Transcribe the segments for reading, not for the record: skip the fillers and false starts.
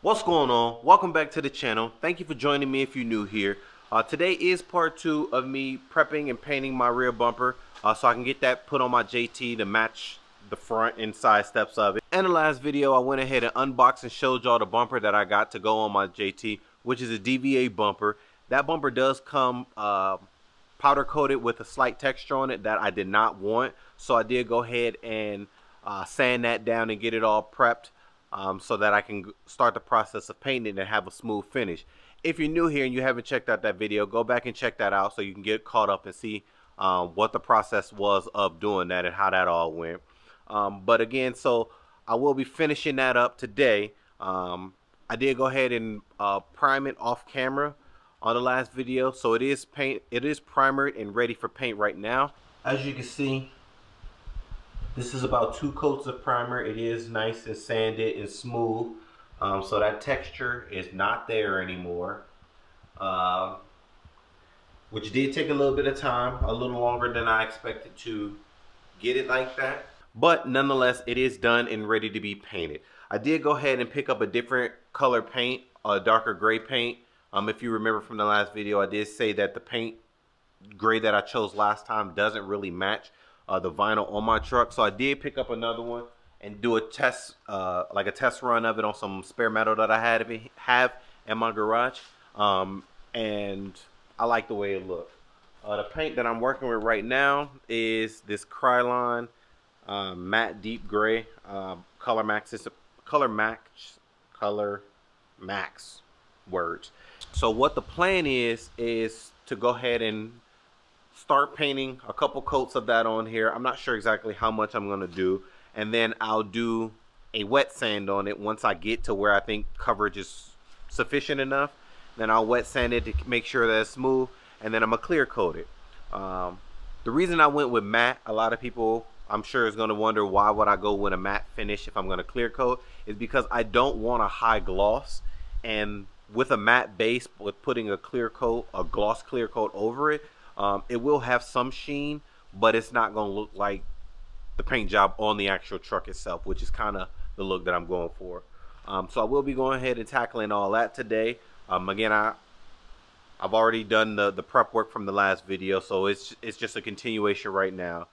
What's going on? Welcome back to the channel. Thank you for joining me if you're new here. Today is part 2 of me prepping and painting my rear bumper so I can get that put on my JT to match the front and side steps of it. In the last video, I went ahead and unboxed and showed y'all the bumper that I got to go on my JT, which is a DV8 bumper. That bumper does come powder coated with a slight texture on it that I did not want, so I did go ahead and sand that down and get it all prepped so that I can start the process of painting it and have a smooth finish. If you're new here and you haven't checked out that video, go back and check that out so you can get caught up and see what the process was of doing that and how that all went. But again, so I will be finishing that up today. I did go ahead and prime it off camera on the last video, so it is primered and ready for paint right now. As you can see, this is about 2 coats of primer. It is nice and sanded and smooth, so that texture is not there anymore, which did take a little bit of time, a little longer than I expected to get it like that. But nonetheless, it is done and ready to be painted. I did go ahead and pick up a different color paint, a darker gray paint. If you remember from the last video, I did say that the paint gray that I chose last time doesn't really match the vinyl on my truck. So I did pick up another one and do a test, like a test run of it on some spare metal that I have in my garage. And I like the way it looks. The paint that I'm working with right now is this Krylon matte deep gray, color max words. So what the plan is to go ahead and start painting a couple coats of that on here. I'm not sure exactly how much I'm going to do, and then I'll do a wet sand on it once I get to where I think coverage is sufficient enough. Then I'll wet sand it to make sure that it's smooth, and then I'm gonna clear coat it. The reason I went with matte, a lot of people I'm sure is going to wonder why would I go with a matte finish if I'm going to clear coat, is because I don't want a high gloss, and with a matte base, with putting a clear coat, a gloss clear coat over it, it will have some sheen, but it's not going to look like the paint job on the actual truck itself, which is kind of the look that I'm going for. So I will be going ahead and tackling all that today. Again, I've already done the prep work from the last video, so it's just a continuation right now.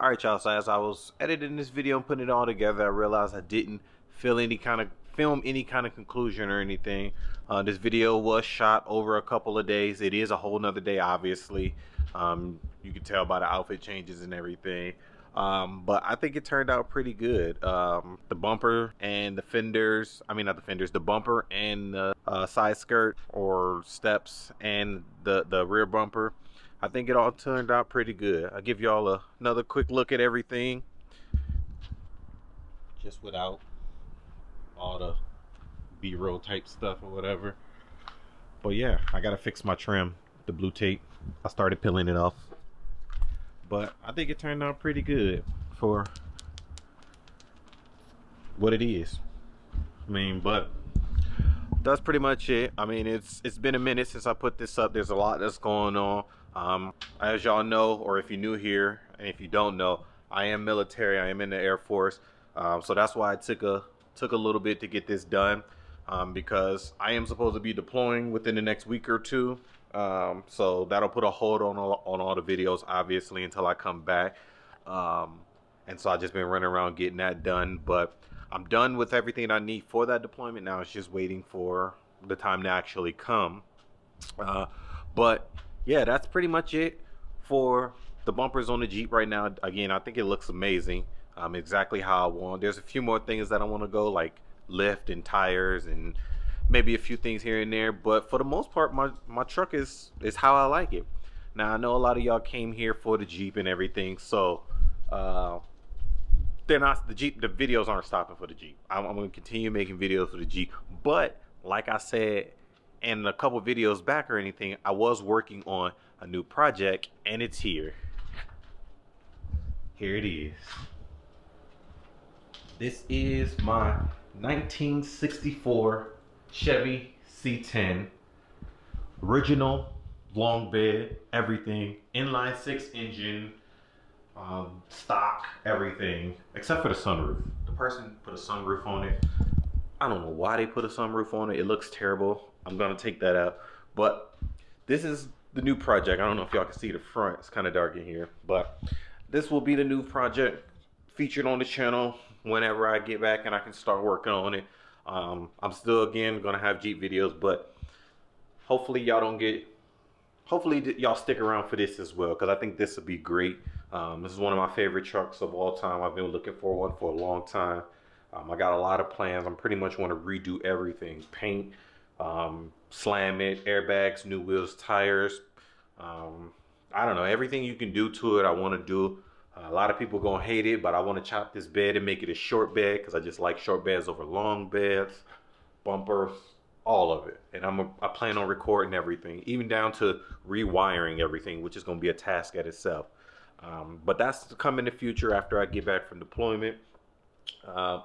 Alright y'all, so as I was editing this video and putting it all together, I realized I didn't film any kind of conclusion or anything. This video was shot over a couple of days. It is a whole nother day, obviously. You can tell by the outfit changes and everything. But I think it turned out pretty good. The bumper and the fenders, I mean not the fenders, the bumper and the side skirt or steps and the rear bumper, I think it all turned out pretty good. I'll give y'all another quick look at everything, just without all the B-roll type stuff or whatever. But yeah, I gotta fix my trim, the blue tape. I started peeling it off, but I think it turned out pretty good for what it is. I mean, but that's pretty much it. I mean, it's been a minute since I put this up. There's a lot that's going on. As y'all know, or if you're new here, and if you don't know, I am military. I am in the Air Force, so that's why I took a little bit to get this done, because I am supposed to be deploying within the next week or two. So that'll put a hold on all the videos, obviously, until I come back. And so I've just been running around getting that done, but I'm done with everything I need for that deployment now. It's just waiting for the time to actually come. But yeah, that's pretty much it for the bumpers on the Jeep right now. Again, I think it looks amazing, exactly how I want. There's a few more things that I want to go, like lift and tires and maybe a few things here and there, but for the most part, my truck is how I like it. Now I know a lot of y'all came here for the Jeep and everything, so they're not, the videos aren't stopping for the Jeep. I'm going to continue making videos for the Jeep, but like I said in a couple videos back or anything, I was working on a new project, and it's here. Here it is. This is my 1964 Chevy C10, original, long bed, everything, inline 6 engine, stock, everything, except for the sunroof. The person put a sunroof on it. I don't know why they put a sunroof on it. It looks terrible. I'm gonna take that out. But this is the new project. I don't know if y'all can see the front. It's kind of dark in here, but this will be the new project featured on the channel whenever I get back and I can start working on it. I'm still, again, gonna have Jeep videos, but hopefully y'all y'all stick around for this as well, because I think this will be great. This is one of my favorite trucks of all time. I've been looking for one for a long time. I got a lot of plans. I'm pretty much want to redo everything, paint, slam it, airbags, new wheels, tires, I don't know, everything you can do to it I want to do. A lot of people gonna hate it, but I want to chop this bed and make it a short bed, because I just like short beds over long beds, bumpers, all of it. And I plan on recording everything, even down to rewiring everything, which is gonna be a task at itself. But that's to come in the future after I get back from deployment.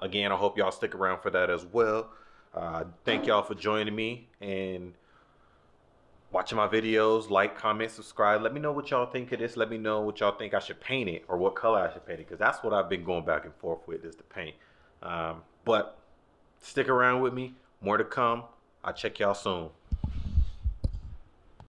Again, I hope y'all stick around for that as well. Thank y'all for joining me and watching my videos. Like, comment, subscribe. Let me know what y'all think of this. Let me know what y'all think I should paint it, or what color I should paint it, because that's what I've been going back and forth with, is the paint. But stick around with me. More to come. I'll check y'all soon.